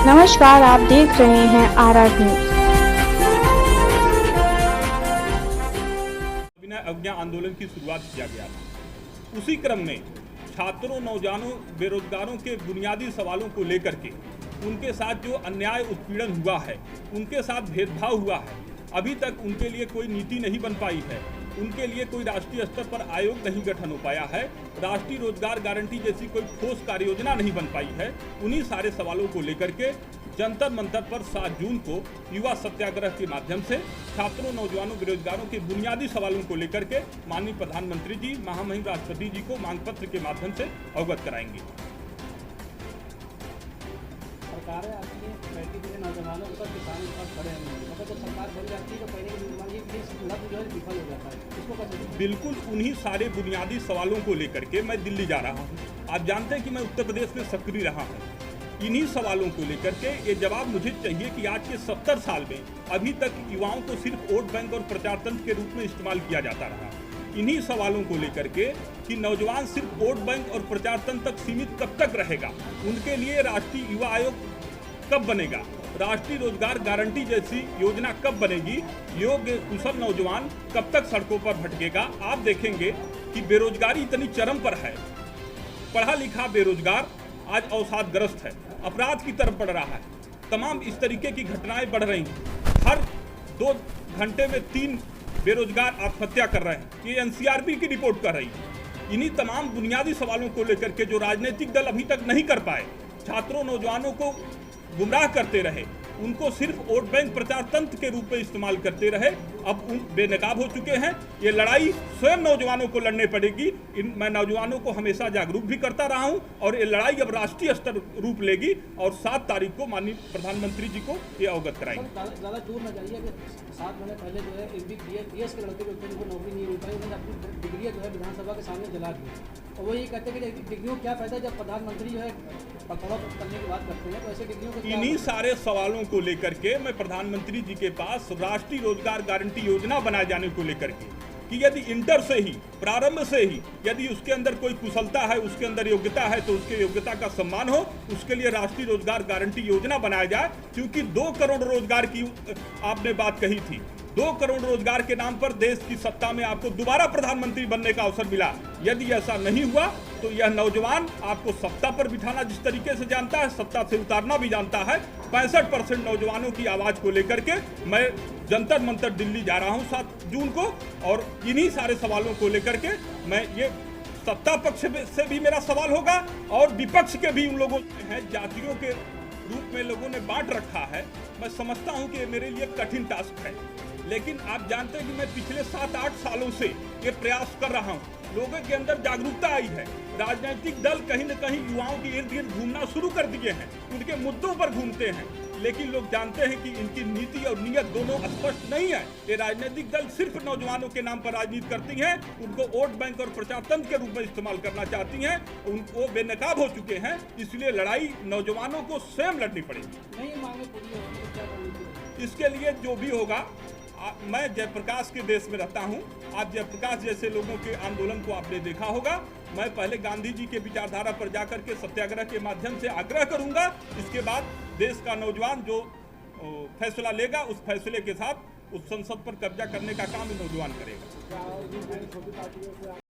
नमस्कार, आप देख रहे हैं आरआर न्यूज। बिना अज्ञा आंदोलन की शुरुआत किया गया था। उसी क्रम में छात्रों, नौजवानों, बेरोजगारों के बुनियादी सवालों को लेकर के उनके साथ जो अन्याय उत्पीड़न हुआ है, उनके साथ भेदभाव हुआ है, अभी तक उनके लिए कोई नीति नहीं बन पाई है, उनके लिए कोई राष्ट्रीय स्तर पर आयोग नहीं गठन हो पाया है, राष्ट्रीय रोजगार गारंटी जैसी कोई ठोस कार्य योजना नहीं बन पाई है। उन्हीं सारे सवालों को लेकर के जंतर मंतर पर 7 जून को युवा सत्याग्रह के माध्यम से छात्रों, नौजवानों, बेरोजगारों के बुनियादी सवालों को लेकर के माननीय प्रधानमंत्री जी, महामहिम राष्ट्रपति जी को मांग पत्र के माध्यम से अवगत कराएंगे। सरकार है आपकी बैठी हुई नौजवानों के साथ किसानों के साथ खड़े हैं, मतलब जब सरकार बन जाती है तो पहले लक्ष्य जो है विफल हो जाता है, इसको कैसे? बिल्कुल उन्हीं सारे बुनियादी सवालों को लेकर के मैं दिल्ली जा रहा हूँ। आप जानते हैं कि मैं उत्तर प्रदेश में सक्रिय रहा हूँ। इन्हीं सवालों को लेकर के ये जवाब मुझे चाहिए कि आज के 70 साल में अभी तक युवाओं को सिर्फ वोट बैंक और प्रचार तंत्र के रूप में इस्तेमाल किया जाता रहा। इन्हीं सवालों को लेकर के कि नौजवान सिर्फ वोट बैंक और प्रचार तंत्र तक सीमित कब तक रहेगा, उनके लिए राष्ट्रीय युवा आयोग कब बनेगा, राष्ट्रीय रोजगार गारंटी जैसी योजना कब बनेगी, योग्य कुशल नौजवान कब तक सड़कों पर भटकेगा। आप देखेंगे कि बेरोजगारी इतनी चरम पर है, पढ़ा लिखा बेरोजगार आज अवसादग्रस्त है, अपराध की तरफ बढ़ रहा है, तमाम इस तरीके की घटनाएं बढ़ रही हैं। हर 2 घंटे में 3 बेरोजगार आत्महत्या कर रहे हैं, ये एनसीआरबी की रिपोर्ट कर रही है। इन्हीं तमाम बुनियादी सवालों को लेकर के जो राजनीतिक दल अभी तक नहीं कर पाए, छात्रों, नौजवानों को गुमराह करते रहे, उनको सिर्फ वोट बैंक प्रचार तंत्र के रूप में इस्तेमाल करते रहे, अब उन बेनकाब हो चुके हैं। ये लड़ाई स्वयं नौजवानों को लड़ने पड़ेगी। मैं नौजवानों को हमेशा जागरूक भी करता रहा हूं और ये लड़ाई अब राष्ट्रीय स्तर रूप लेगी और 7 तारीख को माननीय प्रधानमंत्री जी को ये अवगत कराएंगे। ज़्यादा दूर न जाइए कि 7 महीने पहले जो है MBBS के लड़के जो थे जिनको नौकरी नहीं मिल पाई, उन्होंने अपनी डिग्रियाँ जो है विधानसभा के सामने जला दी। और वो ये कहते हैं कि डिग्रियों क्या फायदा जब प्रधानमंत्री जो है पकड़ाव करने की बात करते हैं, तो ऐसे डिग्रियों को इन्हीं सारे सवालों को लेकर के मैं प्रधानमंत्री जी के पास राष्ट्रीय रोजगार गारंटी योजना बनाए जाने को लेकर के कि यदि इंटर से ही, प्रारंभ से ही यदि उसके अंदर कोई कुशलता है, उसके अंदर योग्यता है, तो उसके योग्यता का सम्मान हो, उसके लिए राष्ट्रीय रोजगार गारंटी योजना बनाया जाए। क्योंकि 2 करोड़ रोजगार की आपने बात कही थी, 2 करोड़ रोजगार के नाम पर देश की सत्ता में आपको दोबारा प्रधानमंत्री बनने का अवसर मिला। यदि ऐसा नहीं हुआ तो यह नौजवान आपको सत्ता पर बिठाना जिस तरीके से जानता है, सत्ता से उतारना भी जानता है। 65% नौजवानों की आवाज को लेकर के मैं जंतर मंतर दिल्ली जा रहा हूं 7 जून को, और इन्हीं सारे सवालों को लेकर के मैं ये सत्ता पक्ष से भी मेरा सवाल होगा और विपक्ष के भी उन लोगों हैं जातियों के रूप में लोगों ने बांट रखा है। मैं समझता हूं कि मेरे लिए कठिन टास्क है, लेकिन आप जानते हैं कि मैं पिछले 7-8 सालों से ये प्रयास कर रहा हूं। लोगों के अंदर जागरूकता आई है, राजनीतिक दल कहीं न कहीं युवाओं के इर्द गिर्द घूमना शुरू कर दिए हैं, उनके मुद्दों पर घूमते हैं, लेकिन लोग जानते हैं कि इनकी नीति और नीयत दोनों स्पष्ट नहीं है। ये राजनीतिक दल सिर्फ नौजवानों के नाम पर राजनीति करती हैं, उनको वोट बैंक और प्रचार तंत्र के रूप में इस्तेमाल करना चाहती हैं, उनको बेनकाब हो चुके हैं। इसलिए लड़ाई नौजवानों को स्वयं लड़नी पड़ेगी। नहीं मांगे पूरी होगी तो क्या करनी? इसके लिए जो भी होगा, मैं जयप्रकाश के देश में रहता हूं। आप जयप्रकाश जैसे लोगों के आंदोलन को आपने देखा होगा। मैं पहले गांधी जी के विचारधारा पर जाकर के सत्याग्रह के माध्यम से आग्रह करूंगा, इसके बाद देश का नौजवान जो फैसला लेगा उस फैसले के साथ उस संसद पर कब्जा करने का काम नौजवान करेगा।